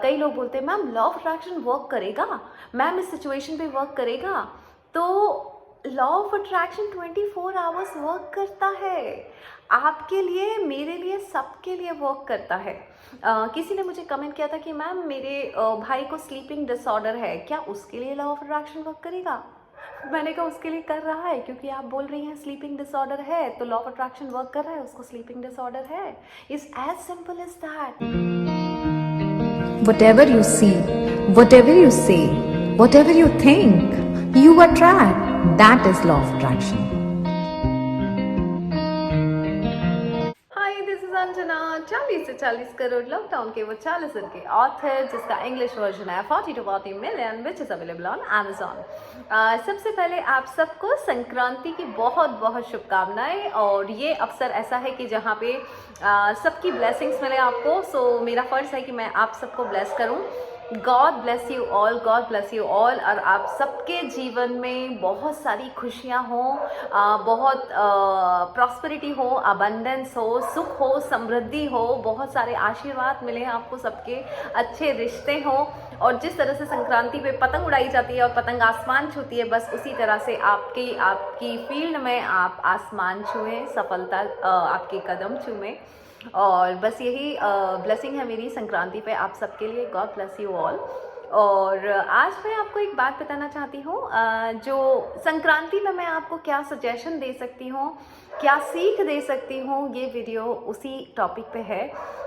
कई लोग बोलते हैं ma'am law of attraction work करेगा, मैम इस सिचुएशन पे वर्क करेगा। तो law of attraction 24 hours work करता है, आपके लिए, मेरे लिए, सबके लिए वर्क करता है। किसी ने मुझे कमेंट किया था कि मैम मेरे भाई को स्लीपिंग डिसऑर्डर है, क्या उसके लिए लॉ ऑफ अट्रैक्शन वर्क करेगा? मैंने कहा उसके लिए कर रहा है, क्योंकि आप बोल रही हैं स्लीपिंग डिसऑर्डर है तो लॉ ऑफ अट्रैक्शन वर्क कर रहा है, उसको स्लीपिंग डिसऑर्डर है। It's as simple as that. Whatever you see, whatever you say, whatever you think, you attract. That is law of attraction. Hi, this is Anjana. 40 से 40 crore lockdown के वो 40 दिन के ऑथर, जिसका इंग्लिश वर्जन है 40 to 40 million, which is available on Amazon. सबसे पहले आप सबको संक्रांति की बहुत बहुत शुभकामनाएं। और ये अवसर ऐसा है कि जहाँ पे सबकी ब्लेसिंग्स मिले आपको। सो मेरा फ़र्ज़ है कि मैं आप सबको ब्लेस करूँ। God bless you all, God bless you all. और आप सबके जीवन में बहुत सारी खुशियाँ हों, बहुत प्रॉस्पेरिटी हो, अबंडेंस हो, सुख हो, समृद्धि हो, बहुत सारे आशीर्वाद मिले आपको, सबके अच्छे रिश्ते हों। और जिस तरह से संक्रांति पे पतंग उड़ाई जाती है और पतंग आसमान छूती है, बस उसी तरह से आपकी फील्ड में आप आसमान छुएं, सफलता आपके कदम चूमें। और बस यही ब्लेसिंग है मेरी संक्रांति पे आप सबके लिए। God bless you all. और आज मैं आपको एक बात बताना चाहती हूँ, जो संक्रांति में मैं आपको क्या सजेशन दे सकती हूँ, क्या सीख दे सकती हूँ, ये वीडियो उसी टॉपिक पे है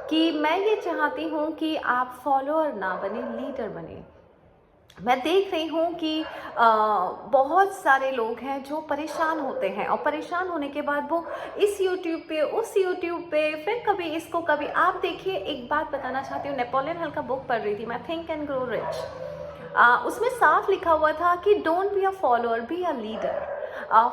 कि मैं ये चाहती हूँ कि आप फॉलोअर ना बने, लीडर बने। मैं देख रही हूँ कि बहुत सारे लोग हैं जो परेशान होते हैं, और परेशान होने के बाद वो इस YouTube पे, उस YouTube पे, फिर कभी इसको, कभी आप देखिए। एक बात बताना चाहती हूँ, नेपोलियन हिल का बुक पढ़ रही थी मैं, थिंक एंड ग्रो रिच। उसमें साफ लिखा हुआ था कि don't be a follower, be a leader.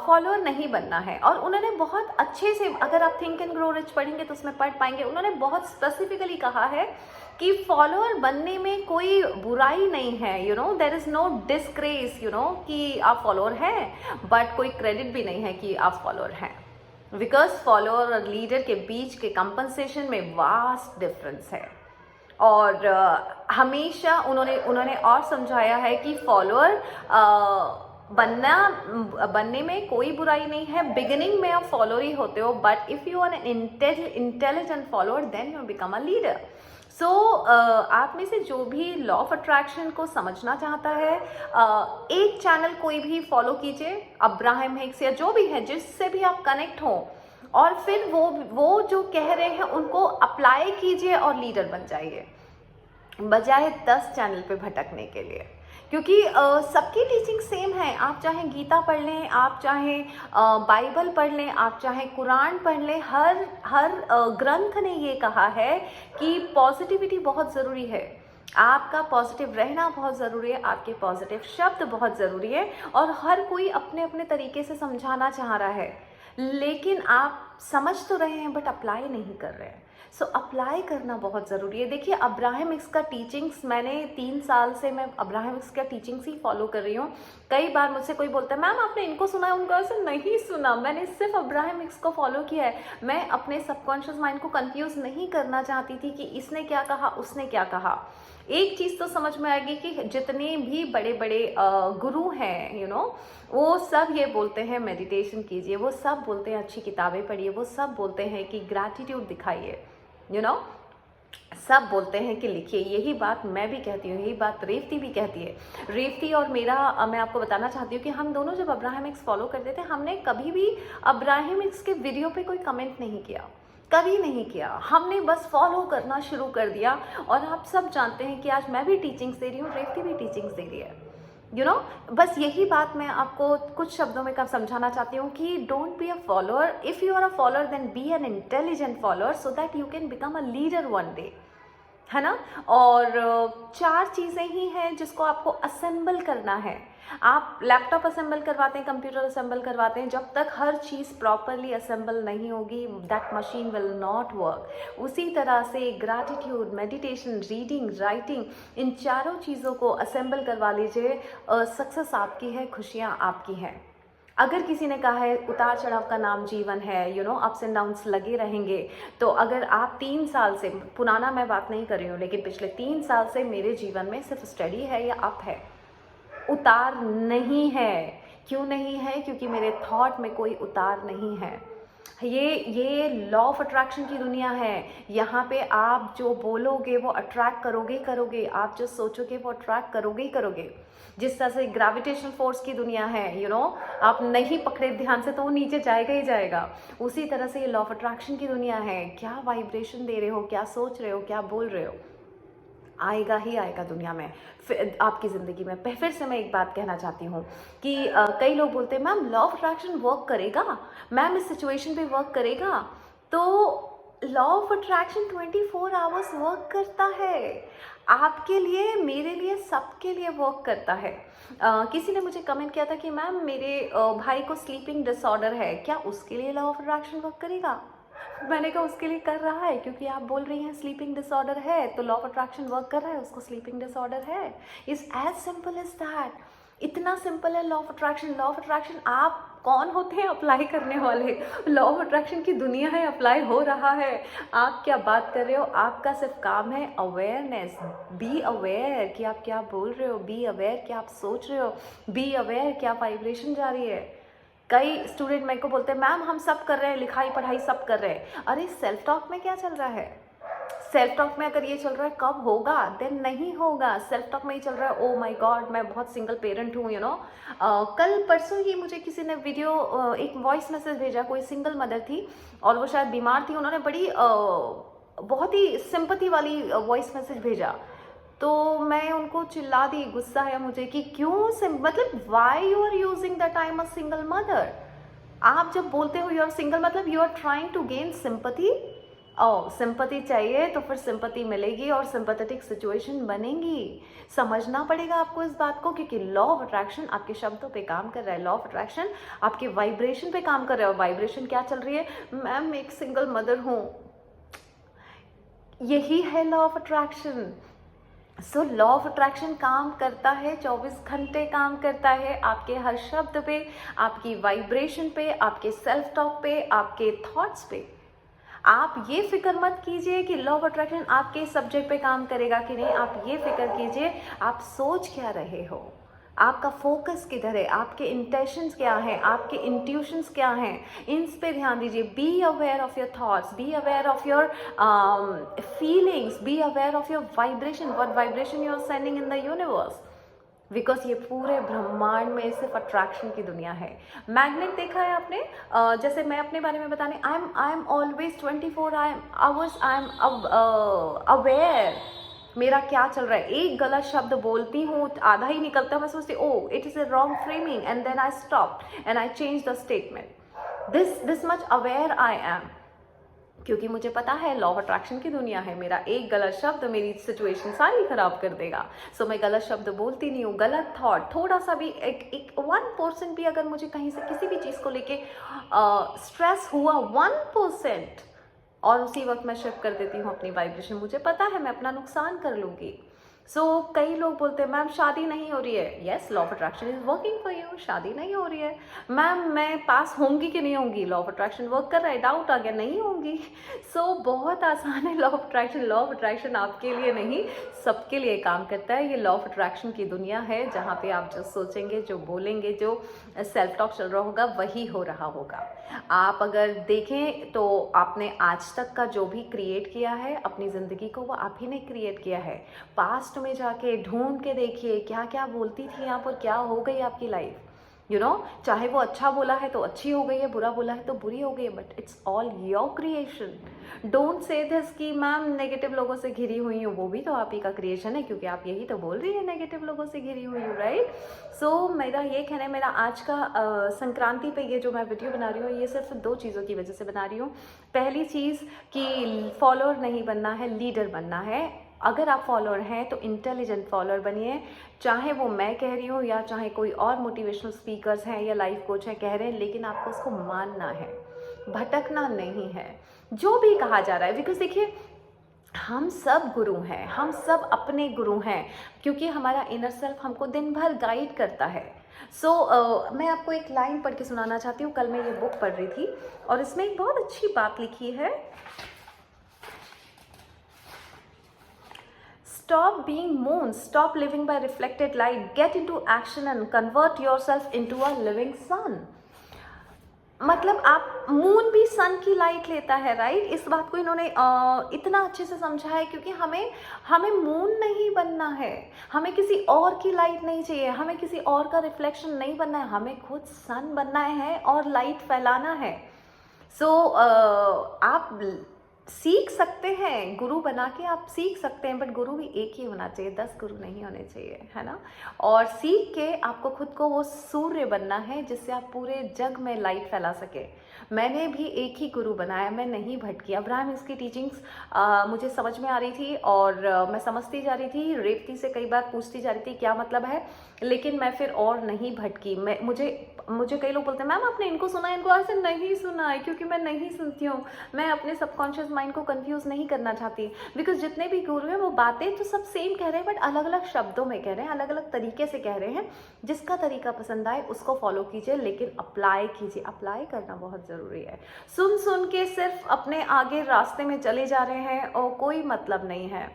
Follower नहीं बनना है। और उन्होंने बहुत अच्छे से, अगर आप थिंक एंड ग्रो रिच पढ़ेंगे तो उसमें पढ़ पाएंगे, उन्होंने बहुत स्पेसिफिकली कहा है कि फॉलोअर बनने में कोई बुराई नहीं है। You know, there is no disgrace, you know, कि आप फॉलोअर हैं, बट कोई क्रेडिट भी नहीं है कि आप फॉलोअर हैं। बिकॉज फॉलोअर और लीडर के बीच के कंपनसेशन में वास्ट डिफरेंस है। और हमेशा उन्होंने और समझाया है कि फॉलोअर बनने में कोई बुराई नहीं है। बिगिनिंग में आप फॉलोअर ही होते हो, but if you are an intelligent follower then you become a leader. So आप में से जो भी लॉ ऑफ अट्रैक्शन को समझना चाहता है, एक चैनल कोई भी फॉलो कीजिए, अब्राहम हिक्स या जो भी है, जिससे भी आप कनेक्ट हो, और फिर वो जो कह रहे हैं उनको अप्लाई कीजिए और लीडर बन जाइए, बजाय 10 चैनल पे भटकने के लिए। क्योंकि सबकी टीचिंग सेम है। आप चाहे गीता पढ़ लें, आप चाहे बाइबल पढ़ लें, आप चाहे कुरान पढ़ लें, हर ग्रंथ ने ये कहा है कि पॉजिटिविटी बहुत ज़रूरी है। आपका पॉजिटिव रहना बहुत ज़रूरी है, आपके पॉजिटिव शब्द बहुत ज़रूरी है। और हर कोई अपने अपने तरीके से समझाना चाह रहा है, लेकिन आप समझ तो रहे हैं बट अप्लाई नहीं कर रहे हैं। सो अप्लाई करना बहुत ज़रूरी है। देखिए, अब्राहम हिक्स का टीचिंग्स, मैंने 3 साल से मैं अब्राहम हिक्स का टीचिंग्स ही फॉलो कर रही हूँ। कई बार मुझसे कोई बोलता है मैम आपने इनको सुना है, उनको ऐसे नहीं सुना, मैंने सिर्फ अब्राहम हिक्स को फॉलो किया है। मैं अपने सबकॉन्शियस माइंड को कंफ्यूज नहीं करना चाहती थी कि इसने क्या कहा, उसने क्या कहा। एक चीज़ तो समझ में आएगी कि जितने भी बड़े बड़े गुरु हैं, यू नो, वो सब ये बोलते हैं मेडिटेशन कीजिए, वो सब बोलते हैं अच्छी किताबें पढ़िए, वो सब बोलते हैं कि ग्रैटिट्यूड दिखाइए, यू नो, सब बोलते हैं कि लिखिए। यही बात मैं भी कहती हूँ, यही बात रेवती भी कहती है। रेवती और मेरा, मैं आपको बताना चाहती हूँ कि हम दोनों जब अब्राहम हिक्स फॉलो करते थे, हमने कभी भी अब्राहम हिक्स के वीडियो पे कोई कमेंट नहीं किया, कभी नहीं किया। हमने बस फॉलो करना शुरू कर दिया। और आप सब जानते हैं कि आज मैं भी टीचिंग्स दे रही हूँ, रेवती भी टीचिंग्स दे रही है। यू नो, बस यही बात मैं आपको कुछ शब्दों में समझाना चाहती हूँ कि don't be a follower. If you are a follower then be an intelligent follower, so that you can become a leader one day, है ना। और 4 चीज़ें ही हैं जिसको आपको असेंबल करना है। आप लैपटॉप असेंबल करवाते हैं, कंप्यूटर असेंबल करवाते हैं, जब तक हर चीज़ प्रॉपरली असेंबल नहीं होगी, that machine will not work. उसी तरह से ग्रैटिट्यूड, मेडिटेशन, रीडिंग, राइटिंग, इन चारों चीज़ों को असेंबल करवा लीजिए। सक्सेस आपकी है, खुशियाँ आपकी हैं। अगर किसी ने कहा है उतार चढ़ाव का नाम जीवन है, you no, ups and downs लगे रहेंगे, तो अगर आप 3 साल से, पुराना मैं बात नहीं कर रही हूँ, लेकिन पिछले 3 साल से मेरे जीवन में सिर्फ स्टडी है या अप है, उतार नहीं है। क्यों नहीं है? क्योंकि मेरे थॉट में कोई उतार नहीं है। ये लॉ ऑफ अट्रैक्शन की दुनिया है। यहाँ पे आप जो बोलोगे वो अट्रैक्ट करोगे ही करोगे, आप जो सोचोगे वो अट्रैक्ट करोगे ही करोगे। जिस तरह से ग्रेविटेशनल फोर्स की दुनिया है, यू नो, आप नहीं पकड़े ध्यान से तो वो नीचे जाएगा ही जाएगा। उसी तरह से ये लॉ ऑफ अट्रैक्शन की दुनिया है। क्या वाइब्रेशन दे रहे हो, क्या सोच रहे हो, क्या बोल रहे हो, आएगा ही आएगा दुनिया में, फिर आपकी ज़िंदगी में। फिर से मैं एक बात कहना चाहती हूँ कि कई लोग बोलते हैं ma'am law of attraction work करेगा, मैम इस सिचुएशन पे वर्क करेगा। तो law of attraction 24 hours work करता है, आपके लिए, मेरे लिए, सबके लिए वर्क करता है। किसी ने मुझे कमेंट किया था कि मैम मेरे भाई को स्लीपिंग डिसऑर्डर है, क्या उसके लिए लॉ ऑफ अट्रैक्शन वर्क करेगा? मैंने कहा उसके लिए कर रहा है, क्योंकि आप बोल रही हैं स्लीपिंग डिसऑर्डर है तो लॉ ऑफ अट्रैक्शन वर्क कर रहा है, उसको स्लीपिंग डिसऑर्डर है। Is as simple as that. इतना सिंपल है law of attraction. Law of attraction आप कौन होते हैं अप्लाई करने वाले? लॉ ऑफ अट्रैक्शन की दुनिया है, अप्लाई हो रहा है। आप क्या बात कर रहे हो? आपका सिर्फ काम है अवेयरनेस। बी अवेयर कि आप क्या बोल रहे हो, बी अवेयर कि आप सोच रहे हो, बी अवेयर क्या वाइब्रेशन जा रही है। कई स्टूडेंट मेरे को बोलते हैं मैम हम सब कर रहे हैं, लिखाई पढ़ाई सब कर रहे हैं। अरे सेल्फ टॉक में क्या चल रहा है? सेल्फ टॉक में अगर ये चल रहा है कब होगा? देन नहीं होगा। सेल्फ टॉक में ही चल रहा है ओ माय गॉड मैं बहुत सिंगल पेरेंट हूँ, यू नो। कल परसों ही मुझे किसी ने वीडियो एक वॉइस मैसेज भेजा, कोई सिंगल मदर थी और वो शायद बीमार थी। उन्होंने बड़ी बहुत ही सिंपैथी वाली वॉइस मैसेज भेजा, तो मैं उनको चिल्ला दी, गुस्सा आया मुझे कि क्यों मतलब why you are using that I am a single mother. आप जब बोलते हो यू आर सिंगल मतलब you are trying to gain sympathy. और सिंपैथी चाहिए तो फिर सिंपैथी मिलेगी और सिंपैथेटिक सिचुएशन बनेगी। समझना पड़ेगा आपको इस बात को, क्योंकि लॉ ऑफ अट्रैक्शन आपके शब्दों पे काम कर रहा है। लॉ ऑफ अट्रैक्शन आपके वाइब्रेशन पे काम कर रहा है। और वाइब्रेशन क्या चल रही है? मैम मैं एक सिंगल मदर हूँ, यही है law of attraction. So law of attraction काम करता है, 24 घंटे काम करता है आपके हर शब्द पे, आपकी वाइब्रेशन पे, आपके सेल्फ टॉक पे, आपके थॉट्स पे। आप ये फिक्र मत कीजिए कि लॉ ऑफ अट्रैक्शन आपके सब्जेक्ट पे काम करेगा कि नहीं। आप ये फिक्र कीजिए आप सोच क्या रहे हो, आपका फोकस किधर है, आपके इंटेंशंस क्या हैं, आपके इंट्यूशंस क्या हैं, इन पे ध्यान दीजिए। Be aware of your thoughts, be aware of your feelings, be aware of your vibration, what vibration you are sending in the universe. Because ये पूरे ब्रह्मांड में सिर्फ अट्रैक्शन की दुनिया है। मैग्नेट देखा है आपने? जैसे मैं अपने बारे में बताने, I am always 24 hours I am aware मेरा क्या चल रहा है। एक गलत शब्द बोलती हूँ, आधा ही निकलता है, मैं सोचती oh it is a wrong framing and then I stop and I change the statement. This much aware I am, क्योंकि मुझे पता है लॉ ऑफ अट्रैक्शन की दुनिया है। मेरा एक गलत शब्द मेरी सिचुएशन सारी खराब कर देगा। सो मैं गलत शब्द बोलती नहीं हूँ। गलत थॉट थोड़ा सा भी, एक 1% भी अगर मुझे कहीं से किसी भी चीज़ को लेके स्ट्रेस हुआ 1%, और उसी वक्त मैं शिफ्ट कर देती हूँ अपनी वाइब्रेशन। मुझे पता है मैं अपना नुकसान कर लूँगी। सो कई लोग बोलते हैं मैम शादी नहीं हो रही है। Yes, law of attraction is working for you. शादी नहीं हो रही है। मैम मैं पास होंगी कि नहीं होंगी? लॉ ऑफ अट्रैक्शन वर्क कर रहा है। डाउट आ गया, नहीं होंगी। सो बहुत आसान है law of attraction. Law of attraction आपके लिए नहीं सबके लिए काम करता है। ये लॉ ऑफ अट्रैक्शन की दुनिया है जहाँ पे आप जो सोचेंगे, जो बोलेंगे, जो सेल्फ टॉक चल रहा होगा वही हो रहा होगा। आप अगर देखें तो आपने आज तक का जो भी क्रिएट किया है अपनी ज़िंदगी को, वो आप ही ने क्रिएट किया है। पास्ट में जाके ढूंढ के देखिए क्या क्या बोलती थी आप और क्या हो गई आपकी लाइफ। यू नो, चाहे वो अच्छा बोला है तो अच्छी हो गई है, बुरा बोला है तो बुरी हो गई है, but it's all your creation. Don't say this कि मैम नेगेटिव लोगों से घिरी हुई हूँ, वो भी तो आप ही का क्रिएशन है, क्योंकि आप यही तो बोल रही है नेगेटिव लोगों से घिरी हुई हूँ, राइट। सो मेरा ये कहना है, मेरा आज का संक्रांति पे ये जो मैं वीडियो बना रही हूँ, ये सिर्फ 2 चीज़ों की वजह से बना रही हूँ। पहली चीज़ कि फॉलोअर नहीं बनना है, लीडर बनना है। अगर आप फॉलोअर हैं तो इंटेलिजेंट फॉलोअर बनिए, चाहे वो मैं कह रही हूँ या चाहे कोई और मोटिवेशनल स्पीकर्स हैं या लाइफ कोच हैं कह रहे हैं, लेकिन आपको उसको मानना है, भटकना नहीं है जो भी कहा जा रहा है। बिकॉज देखिए हम सब गुरु हैं, हम सब अपने गुरु हैं, क्योंकि हमारा इनर सेल्फ हमको दिन भर गाइड करता है। मैं आपको एक लाइन पढ़ के सुनाना चाहती हूँ। कल मैं ये बुक पढ़ रही थी और इसमें एक बहुत अच्छी बात लिखी है। Stop being moon, stop living by reflected light, get into action and convert yourself into a living sun. मतलब आप, मून भी सन की लाइट लेता है, राइट। इस बात को इन्होंने इतना अच्छे से समझा है, क्योंकि हमें मून नहीं बनना है, हमें किसी और की लाइट नहीं चाहिए, हमें किसी और का रिफ्लेक्शन नहीं बनना है, हमें खुद सन बनना है और लाइट फैलाना है। आप सीख सकते हैं, गुरु बना के आप सीख सकते हैं, बट गुरु भी एक ही होना चाहिए, 10 गुरु नहीं होने चाहिए, है ना। और सीख के आपको खुद को वो सूर्य बनना है जिससे आप पूरे जग में लाइट फैला सके। मैंने भी एक ही गुरु बनाया, मैं नहीं भटकी। अब्राहम इसकी टीचिंग्स मुझे समझ में आ रही थी और मैं समझती जा रही थी, रेवती से कई बार पूछती जा रही थी क्या मतलब है, लेकिन मैं फिर और नहीं भटकी। मुझे कई लोग बोलते हैं मैम आपने इनको सुना है, इनको ऐसे नहीं सुना है, क्योंकि मैं नहीं सुनती हूँ। मैं अपने सबकॉन्शियस माइंड को कंफ्यूज नहीं करना चाहती, बिकॉज जितने भी गुरु हैं वो बातें तो सब सेम कह रहे हैं, बट अलग अलग शब्दों में कह रहे हैं, अलग अलग तरीके से कह रहे हैं। जिसका तरीका पसंद आए उसको फॉलो कीजिए, लेकिन अप्लाई कीजिए। अप्लाई करना बहुत ज़रूरी है। सुन के सिर्फ अपने आगे रास्ते में चले जा रहे हैं और कोई मतलब नहीं है।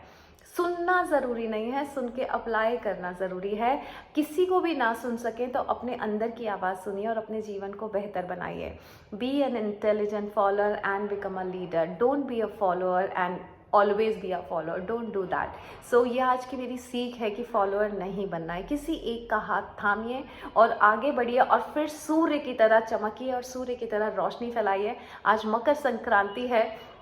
सुनना ज़रूरी नहीं है, सुन के अप्लाई करना ज़रूरी है। किसी को भी ना सुन सके तो अपने अंदर की आवाज़ सुनिए और अपने जीवन को बेहतर बनाइए। Be an intelligent follower and become a leader, don't be a follower and always be a follower, don't do that. ये आज की मेरी सीख है कि फॉलोअर नहीं बनना है। किसी एक का हाथ थामिए और आगे बढ़िए और फिर सूर्य की तरह चमकिए और सूर्य की तरह रोशनी फैलाइए। आज मकर संक्रांति है,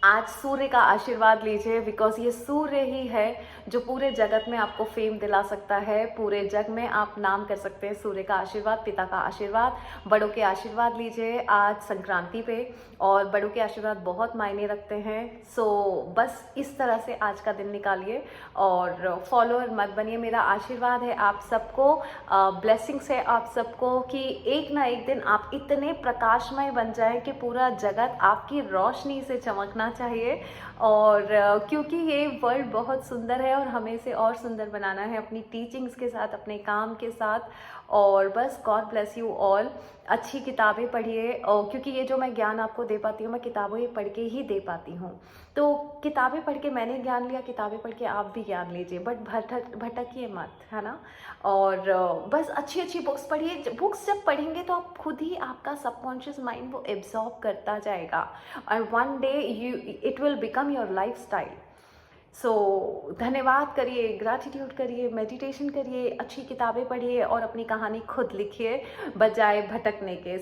आज सूर्य का आशीर्वाद लीजिए, बिकॉज ये सूर्य ही है जो पूरे जगत में आपको फेम दिला सकता है। पूरे जग में आप नाम कर सकते हैं। सूर्य का आशीर्वाद, पिता का आशीर्वाद, बड़ों के आशीर्वाद लीजिए आज संक्रांति पे, और बड़ों के आशीर्वाद बहुत मायने रखते हैं। बस इस तरह से आज का दिन निकालिए और फॉलोअर मत बनिए। मेरा आशीर्वाद है आप सबको, ब्लेसिंग्स है आप सबको कि एक ना एक दिन आप इतने प्रकाशमय बन जाए कि पूरा जगत आपकी रोशनी से चमकना चाहिए। और क्योंकि ये वर्ल्ड बहुत सुंदर है और हमें इसे और सुंदर बनाना है अपनी टीचिंग्स के साथ, अपने काम के साथ। और बस गॉड ब्लेस यू ऑल। अच्छी किताबें पढ़िए, और क्योंकि ये जो मैं ज्ञान आपको दे पाती हूँ, मैं किताबें पढ़ के ही दे पाती हूँ। तो किताबें पढ़ के मैंने ज्ञान लिया, किताबें पढ़ के आप भी ज्ञान लीजिए, बट भटकिए मत, है ना। और बस अच्छी अच्छी बुक्स पढ़िए। बुक्स जब पढ़ेंगे तो आप खुद ही, आपका सबकॉन्शियस माइंड वो एब्जॉर्ब करता जाएगा और one day it will become your life style. धन्यवाद करिए, ग्रैटिट्यूड करिए, मेडिटेशन करिए, अच्छी किताबें पढ़िए और अपनी कहानी खुद लिखिए बजाय भटकने के।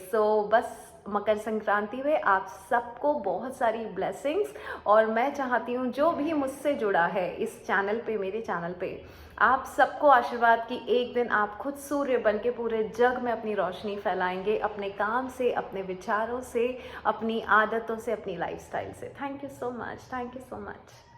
बस मकर संक्रांति में आप सबको बहुत सारी ब्लेसिंग्स। और मैं चाहती हूँ जो भी मुझसे जुड़ा है इस चैनल पे, मेरे चैनल पे, आप सबको आशीर्वाद कि एक दिन आप खुद सूर्य बन के पूरे जग में अपनी रोशनी फैलाएंगे, अपने काम से, अपने विचारों से, अपनी आदतों से, अपनी लाइफस्टाइल से। Thank you so much, thank you so much.